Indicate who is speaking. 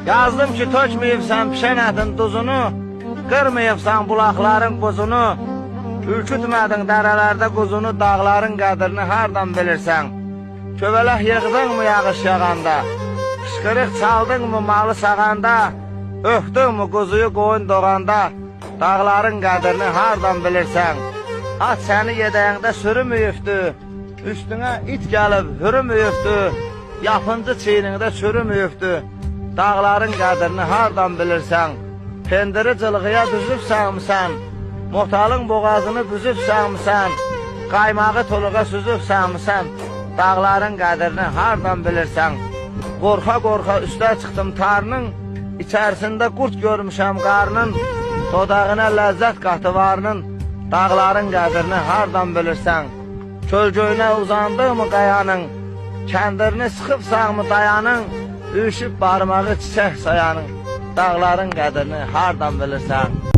Speaker 1: Yazdım ki tökməyibsən pişən ətin duzunu, qırmayıbsan bulaqların buzunu, ürkütmədin dərələrdə quzunu, dağların qədrini hardan bilirsən? Kövələk yığdın mı yağış yağanda, qışqırıq çaldın mı malı sağanda, öpdün mü quzuyu qoyun doğanda, dağların qədrini hardan bilirsən? At səni yedəyində sürümüyübdü, üstünə it gəlib hürümüyübdü, yapıncı çiynində çürümüyübdü, dağların qədrini hardan bilirsən? Pendiri cılğıya düzübsənmisən, motalın boğazını büzübsənmisən, qaymağı tuluğa süzübsənmisən, dağların qədrini hardan bilirsən? Qorxa-qorxa üstə çıxdım tarının, içərisində qurt görmüşəm qarnın, dodağına ləzzət qatı varının, dağların qədrini hardan bilirsən? Kölgöyünə uzandığımı qayanın, kəndirini sıxıbsanmı dayanın, üşüb barmağı çiçək sayanın, dağların qədrini hardan bilirsən?